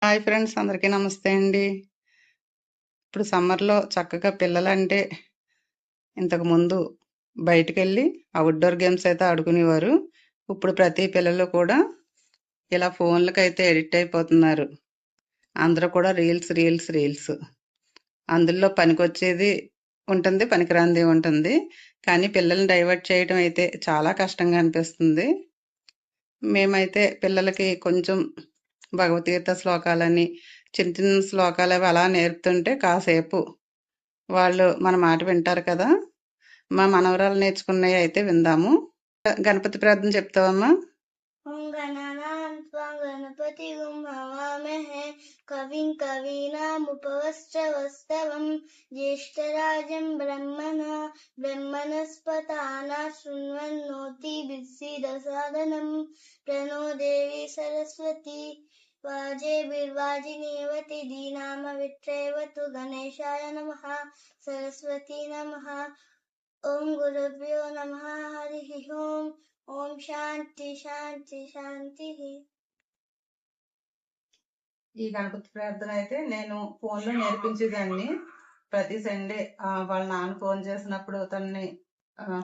Hi friends, అందరికీ నమస్తే అండి. ఇప్పుడు సమ్మర్‌లో చక్కగా పిల్లలంటే ఇంతకుముందు బయటికెళ్ళి అవుట్‌డోర్ గేమ్స్ అయితే ఆడుకునేవారు. ఇప్పుడు ప్రతి పిల్లలు కూడా ఇలా ఫోన్లకైతే అడిక్ట్ అయిపోతున్నారు. అందరూ కూడా రీల్స్. అందులో పనికొచ్చేది ఉంటుంది, పనికిరానిది ఉంటుంది. కానీ పిల్లల్ని డైవర్ట్ చేయడం అయితే చాలా కష్టంగా అనిపిస్తుంది. మేమైతే పిల్లలకి కొంచెం భగవద్గీత శ్లోకాలని, చిన్న శ్లోకాలవి అలా నేర్పుతుంటే కాసేపు వాళ్ళు మన మాట వింటారు కదా! మా మనవరాలు నేర్చుకున్నయి అయితే విందాము. గణపతి ప్రార్థన చెప్తావమ్మా? ఓం గణానాం త్వా గణపతిగుం హవామహే కవిం కవీనాముపవస్రవస్తవం జ్యేష్ఠరాజం బ్రహ్మణస్పతానా శృణ్వన్నోతిభిస్సిదసాదనం ప్రణో దేవి సరస్వతి వాజేభిర్వాజినీవతి ధీనామవిత్రేవతు గణేశాయ నమః సరస్వతీ నమః ఓం గురుభ్యో నమః హరి ఓం ఓం శాంతి. ఈ గణపతి ప్రార్థన అయితే నేను ఫోన్‌లో నేర్పించేదాన్ని. ప్రతి సండే వాళ్ళ నాన్న ఫోన్ చేసినప్పుడు తనని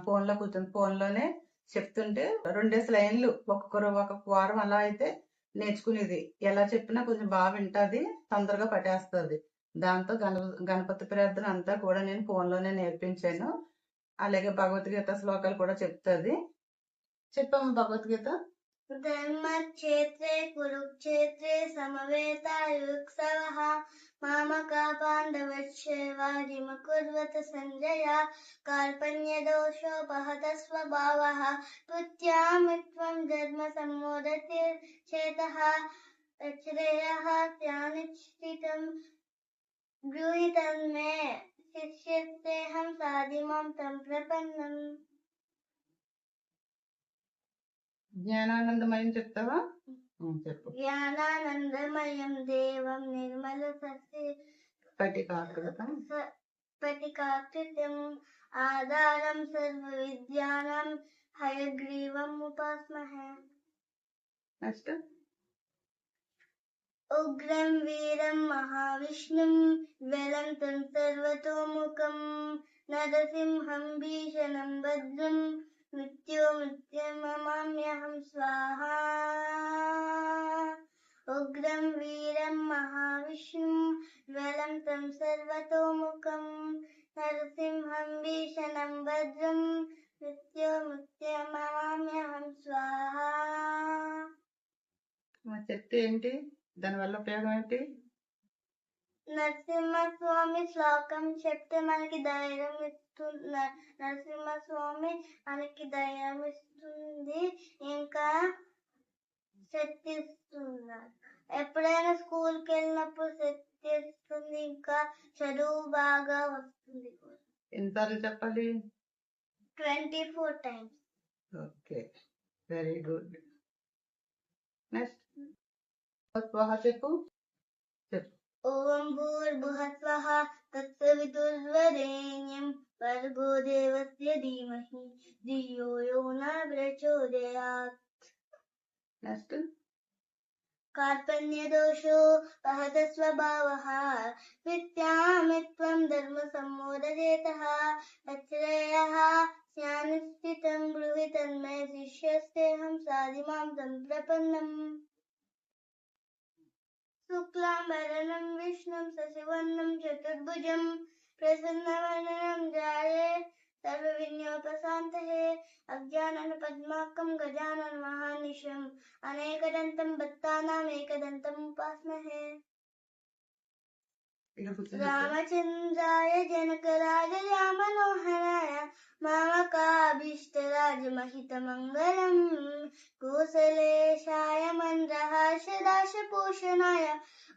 ఫోన్‌లో కూర్చొని ఫోన్‌లోనే చెప్తుంటే 2 లైన్లు ఒక్కొక్క వారం అలా అయితే నేర్చుకునేది. ఎలా చెప్పినా కొంచెం బాగా వింటాది, తొందరగా పట్టేస్తది. దాంతో గణపతి ప్రార్థన అంతా కూడా నేను ఫోన్‌లోనే నేర్పించాను. అలాగే భగవద్గీత శ్లోకాలు కూడా చెప్తాది. చెప్పమ్మా భగవద్గీత. ధర్మక్షేత్రే కురుక్షేత్రే సమవేతాయుత్సవః మామకా పాండవశ్చైవాజిమకుర్వత సంజయ కార్పణ్యదోషోపహత స్వభావః పుత్యామిత్వం ధర్మ సమ్మోదతే చేతః శ్రేయః త్యానిశ్చితం బ్రూहि తన్మే శిష్యస్तेऽहं సాధిమాం తం ప్రపన్నం. జ్ఞానానందమయం చెప్తావా? చెప్పు. జ్ఞానానందమయం దేవం నిర్మల స్ఫటికాకృతిం ఆధారం సర్వ విద్యానాం హయగ్రీవం ఉపాస్మహే. నెక్స్ట్. ఉగ్రం వీరం మహావిష్ణుం జ్వలంతం సర్వతోముఖం నరసింహం భీషణం భద్రం మృత్యుమమామ్యహం స్వాహా. ఉగ్రం వీరం మహావిష్ణుం జ్వలంతం సర్వతోముఖం నరసింహం భీషణం భద్రం మృత్యుమమామ్యహం స్వాహా. చెప్తే ఏంటి? దానివల్ల ఉపయోగం ఏంటి? నరసింహస్వామి శ్లోకం చెప్తే మనకి ధైర్యం ఇస్తుంది. నరసింహస్వామి మనకి ధైర్యం ఇస్తుంది, ఇంకా శక్తి ఇస్తుంది. ఎప్పుడైనా స్కూల్కి వెళ్ళినప్పుడు శక్తి ఇస్తుంది, ఇంకా చదువు బాగా వస్తుంది. ఎన్నిసార్లు చెప్పాలి? 24 times. Okay, very good. Next. చెప్పు. ఓం భూర్భువస్వః తత్సవితుర్వరేణ్యం భర్గో దేవస్య ధీమహి ధియో యో న ప్రచోదయాత్. నెక్స్ట్. కార్పణ్యదోషో పహత స్వభావః విద్యామిత్వం ధర్మ సమ్మోదయేతః తచ్శ్రేయః స్యానిశ్చితం బ్రూहि తన్మే శిష్యస్तेऽहं సాధిమాం తం ప్రపన్నం. శుక్లాంబరధరం విష్ణుం శశివర్ణం చతుర్భుజం ప్రసన్నవదనం ధ్యాయేత్ సర్వవిఘ్నోపశాంతయే అజ్ఞానపద్మార్కం గజానన మహానిశం అనేకదంతం భక్తానాం ఏకదంతం ఉపాస్మహే. రామచంద్రాయ జనకరాజాయ మనోహరాయ మామకాభీష్టరాజమహితమంగళం కోసలేశాయ మందహాసదాశపోషణాయ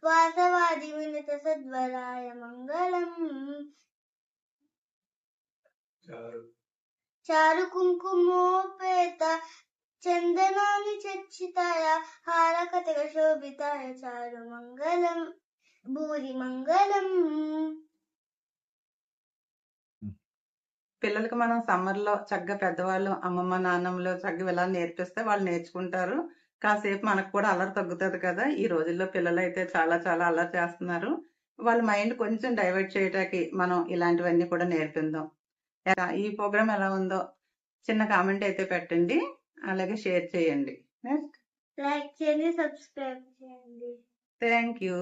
వాసవాది వినుత సద్వరాయ మంగళం. చారు కుంకుమోపేత చందనాని చర్చితాయ హారకటక శోభితాయ చారు మంగళం భూరి మంగళం. పిల్లలకి మనం సమ్మర్లో చక్కగా పెద్దవాళ్ళు అమ్మమ్మ నాన్నమ్మలు చక్కగా ఇలా నేర్పిస్తే వాళ్ళు నేర్చుకుంటారు. కాసేపు మనకు కూడా అల్లరి తగ్గుతది కదా! ఈ రోజుల్లో పిల్లలైతే చాలా చాలా అల్లరి చేస్తున్నారు. వాళ్ళ మైండ్ కొంచెం డైవర్ట్ చేయటానికి మనం ఇలాంటివన్నీ కూడా నేర్పిందాం. ఈ ప్రోగ్రామ్ ఎలా ఉందో చిన్న కామెంట్ అయితే పెట్టండి. అలాగే షేర్ చేయండి. లైక్ చేయండి, సబ్స్క్రైబ్ చేయండి. Thank you.